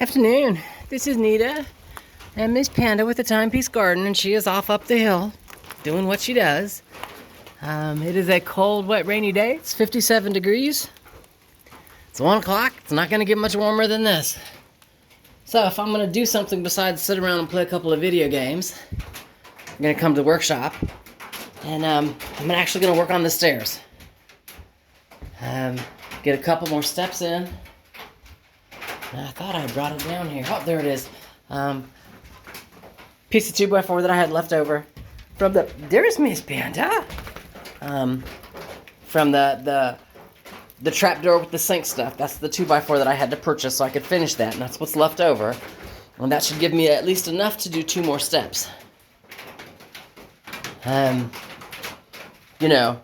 Afternoon. This is Nita and Miss Panda with the Timepiece Garden, and she is off up the hill doing what she does. It is a cold, wet, rainy day. It's 57 degrees. It's 1 o'clock. It's not going to get much warmer than this. So if I'm going to do something besides sit around and play a couple of video games, I'm going to come to the workshop, and I'm actually going to work on the stairs. Get a couple more steps in. I thought I brought it down here. Oh, there it is. Piece of 2x4 that I had left over from there's Miss Panda. From the trapdoor with the sink stuff. That's the 2x4 that I had to purchase so I could finish that, and that's what's left over. And that should give me at least enough to do 2 more steps. You know,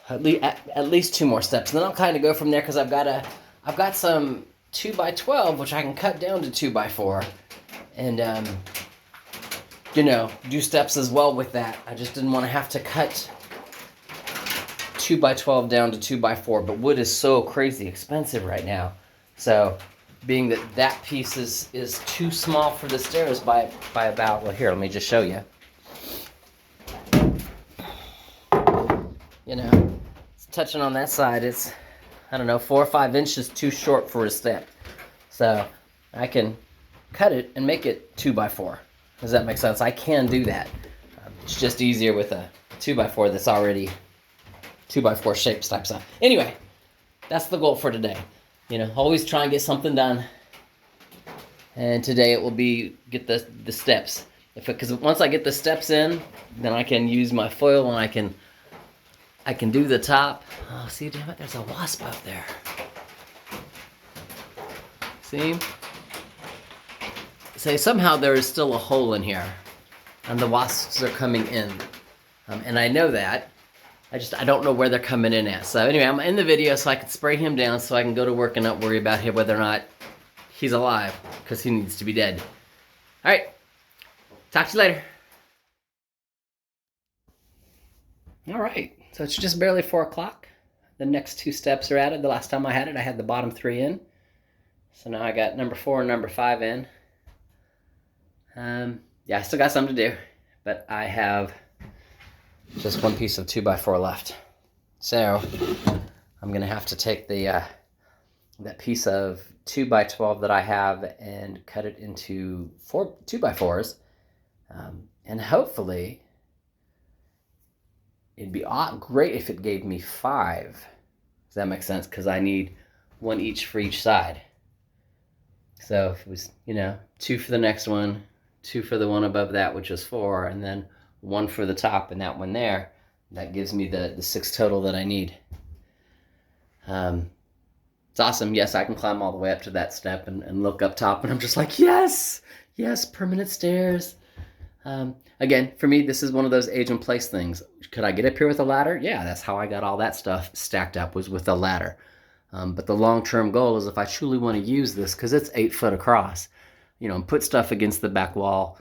at least 2 more steps. And then I'll kind of go from there because I've got some 2x12, which I can cut down to 2x4, and you know, do steps as well with that. I just didn't want to have to cut 2x12 down to 2x4, but wood is so crazy expensive right now. So, being that piece is too small for the stairs by about, well, here, let me just show you. You know, it's touching on that side, it's, I don't know, 4 or 5 inches too short for a step. So I can cut it and make it 2x4. Does that make sense? I can do that. It's just easier with a 2x4 that's already 2x4 shaped type stuff. Anyway, that's the goal for today. You know, always try and get something done. And today it will be get the steps. Because once I get the steps in, then I can use my foil and I can do the top. Oh, see, damn it, there's a wasp out there. See? Say, somehow there is still a hole in here, and the wasps are coming in. And I know that. I don't know where they're coming in at. So anyway, I'm in the video so I can spray him down so I can go to work and not worry about him whether or not he's alive, because he needs to be dead. All right. Talk to you later. All right. So it's just barely 4 o'clock. The next 2 steps are added. The last time I had the bottom 3 in. So now I got number 4 and number 5 in. Yeah, I still got some to do, but I have just 1 piece of 2x4 left. So I'm going to have to take that piece of 2x12 that I have and cut it into 2x4s. And hopefully it'd be great if it gave me 5. Does that make sense? Because I need 1 each for each side. So if it was, you know, 2 for the next one, 2 for the one above that, which is 4, and then 1 for the top and that one there, that gives me the 6 total that I need. It's awesome. Yes, I can climb all the way up to that step and look up top, and I'm just like, yes, permanent stairs. Again, for me, this is one of those age and place things. Could I get up here with a ladder? Yeah, that's how I got all that stuff stacked up, was with a ladder. But the long-term goal is if I truly want to use this, because it's 8 foot across, you know, and put stuff against the back wall,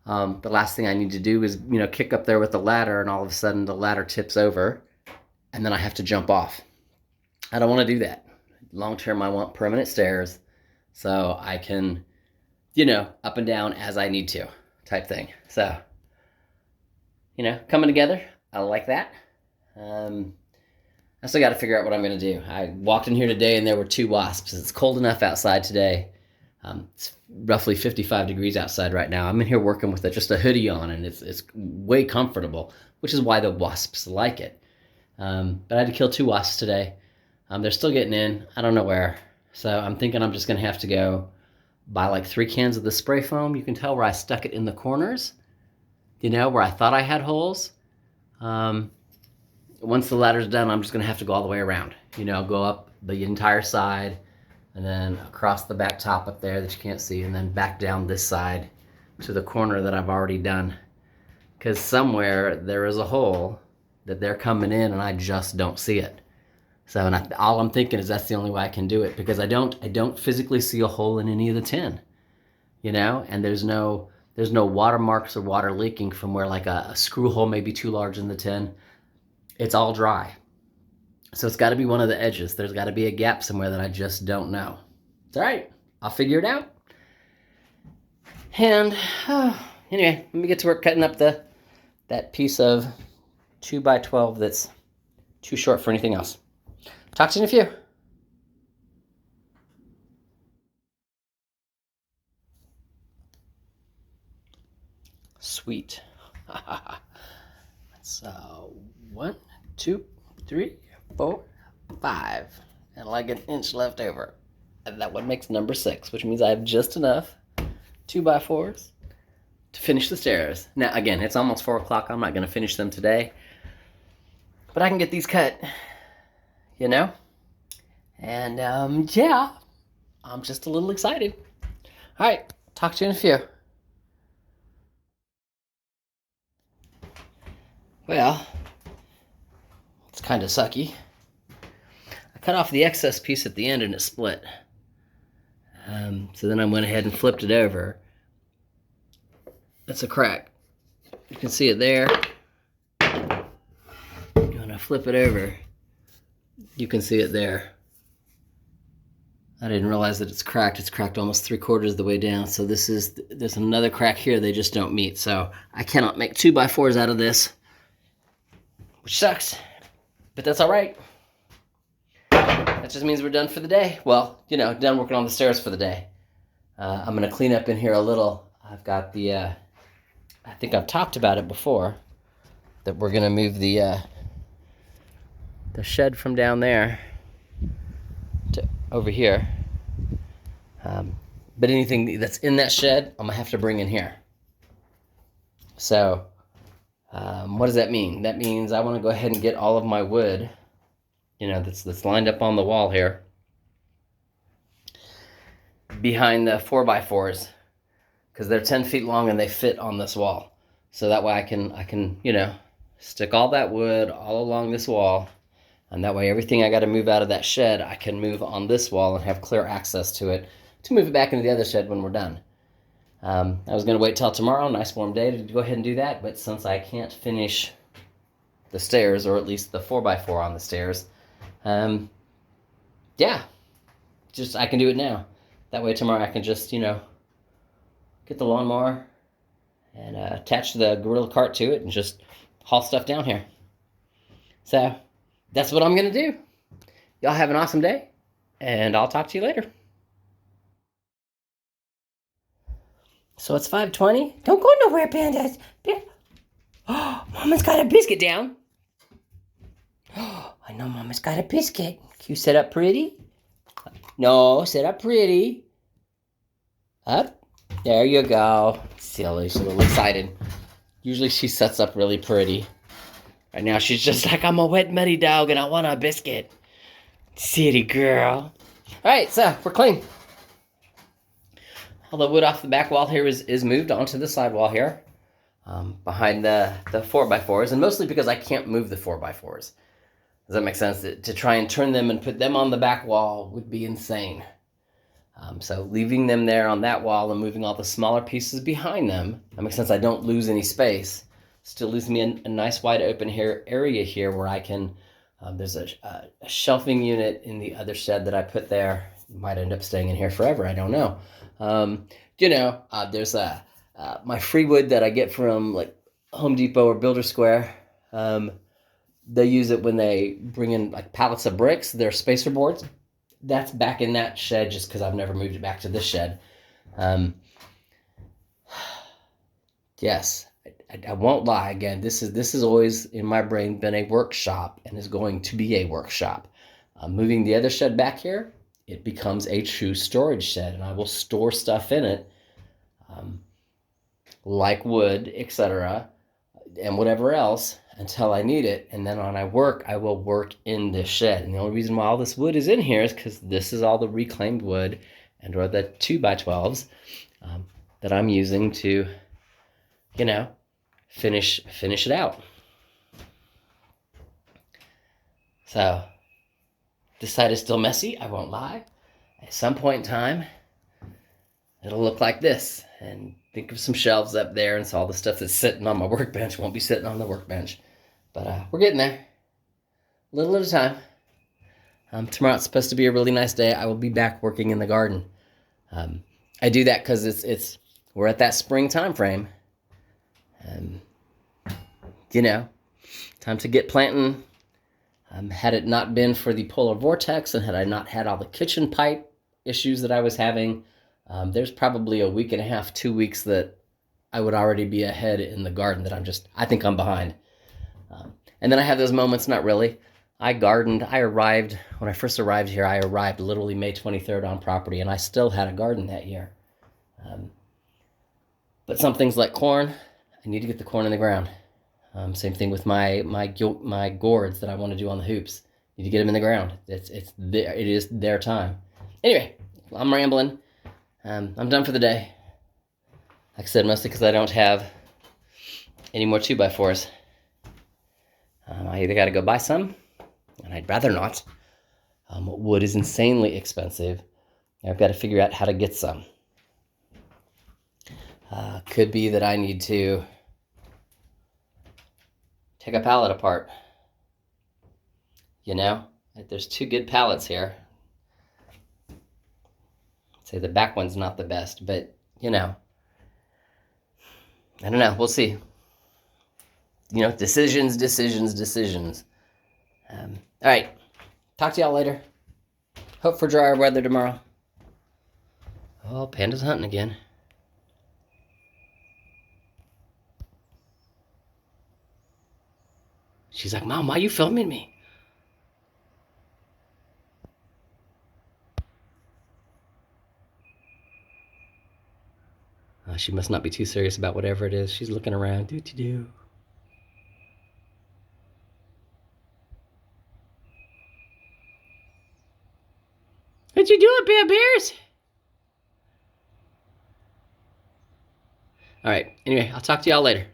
the last thing I need to do is, you know, kick up there with the ladder, and all of a sudden the ladder tips over, and then I have to jump off. I don't want to do that. Long-term, I want permanent stairs, so I can, you know, up and down as I need to, type thing. So, you know, coming together, I like that. I still got to figure out what I'm going to do. I walked in here today and there were 2 wasps. It's cold enough outside today. It's roughly 55 degrees outside right now. I'm in here working with just a hoodie on, and it's way comfortable, which is why the wasps like it. But I had to kill 2 wasps today. They're still getting in. I don't know where. So I'm thinking I'm just going to have to go buy like 3 cans of the spray foam. You can tell where I stuck it in the corners, you know, where I thought I had holes. Once the ladder's done, I'm just going to have to go all the way around. You know, go up the entire side, and then across the back top up there that you can't see, and then back down this side to the corner that I've already done. Because somewhere there is a hole that they're coming in, and I just don't see it. So, and all I'm thinking is that's the only way I can do it, because I don't physically see a hole in any of the tin. You know, and there's no watermarks or water leaking from where like a screw hole may be too large in the tin. It's all dry. So it's got to be one of the edges. There's got to be a gap somewhere that I just don't know. It's all right. I'll figure it out. And anyway, let me get to work cutting up that piece of 2x12 that's too short for anything else. Talk to you in a few. Sweet. So 1, 2, 3, 4, 5, and like an inch left over. And that one makes number 6, which means I have just enough 2x4s to finish the stairs. Now, again, it's almost 4 o'clock. I'm not going to finish them today. But I can get these cut, you know? And, yeah, I'm just a little excited. All right, talk to you in a few. Well, it's kind of sucky. I cut off the excess piece at the end and it split. So then I went ahead and flipped it over. That's a crack. You can see it there. When I flip it over, you can see it there. I didn't realize that it's cracked. It's cracked almost 3/4 of the way down. So there's another crack here. They just don't meet. So I cannot make 2x4s out of this, which sucks, but that's all right. That just means we're done for the day. Well, you know, done working on the stairs for the day. I'm gonna clean up in here a little. I've got the, I think I've talked about it before, that we're gonna move the shed from down there to over here. But anything that's in that shed, I'm gonna have to bring in here. So, what does that mean? That means I want to go ahead and get all of my wood, you know, that's lined up on the wall here, behind the 4x4s, because they're 10 feet long and they fit on this wall. So that way I can, you know, stick all that wood all along this wall, and that way everything I got to move out of that shed, I can move on this wall and have clear access to it to move it back into the other shed when we're done. I was going to wait till tomorrow, nice warm day, to go ahead and do that, but since I can't finish the stairs, or at least the 4x4 on the stairs, yeah, just I can do it now. That way tomorrow I can just, you know, get the lawnmower and attach the Gorilla cart to it and just haul stuff down here. So that's what I'm going to do. Y'all have an awesome day, and I'll talk to you later. So it's 5:20. Don't go nowhere, Pandas. Oh, Mama's got a biscuit down. Oh, I know Mama's got a biscuit. Can you sit up pretty? No, sit up pretty. Up. There you go. Silly, she's a little excited. Usually she sets up really pretty. Right now she's just like, I'm a wet muddy dog and I want a biscuit. City girl. Alright, so we're clean. All the wood off the back wall here is moved onto the side wall here, behind the 4x4s, and mostly because I can't move the 4x4s. Does that make sense? To try and turn them and put them on the back wall would be insane. So leaving them there on that wall and moving all the smaller pieces behind them, that makes sense. I don't lose any space. Still leaves me a nice wide open area here where I can, there's a shelving unit in the other shed that I put there. Might end up staying in here forever, I don't know. You know, there's my free wood that I get from like Home Depot or Builder Square. They use it when they bring in like pallets of bricks, their spacer boards. That's back in that shed just because I've never moved it back to this shed. Yes, I won't lie. Again, this has always in my brain been a workshop and is going to be a workshop. Moving the other shed back here, it becomes a true storage shed, and I will store stuff in it, like wood, etc., and whatever else until I need it. And then when I work, I will work in this shed. And the only reason why all this wood is in here is because this is all the reclaimed wood and or the 2x12s that I'm using to, you know, finish it out. So this side is still messy, I won't lie. At some point in time, it'll look like this. And think of some shelves up there, and so all the stuff that's sitting on my workbench won't be sitting on the workbench. But we're getting there. A little at a time. Tomorrow it's supposed to be a really nice day. I will be back working in the garden. I do that because we're at that spring time frame. And, time to get planting. Had it not been for the polar vortex and had I not had all the kitchen pipe issues that I was having, there's probably a week and a half, 2 weeks that I would already be ahead in the garden that I think I'm behind. And then I have those moments, not really. When I first arrived here, I arrived literally May 23rd on property, and I still had a garden that year. But some things like corn, I need to get the corn in the ground. Same thing with my gourds that I want to do on the hoops. Need to get them in the ground. It is their time. Anyway, I'm rambling. I'm done for the day. Like I said, mostly because I don't have any more 2x4s. I either got to go buy some, and I'd rather not. Wood is insanely expensive. I've got to figure out how to get some. Could be that I need to take a pallet apart. There's 2 good pallets here. I'd say the back one's not the best, but I don't know. We'll see. Decisions. All right. Talk to y'all later. Hope for drier weather tomorrow. Oh, Panda's hunting again. She's like, Mom, why are you filming me? She must not be too serious about whatever it is. She's looking around. Do. What you doing, Bear Bears? All right. Anyway, I'll talk to y'all later.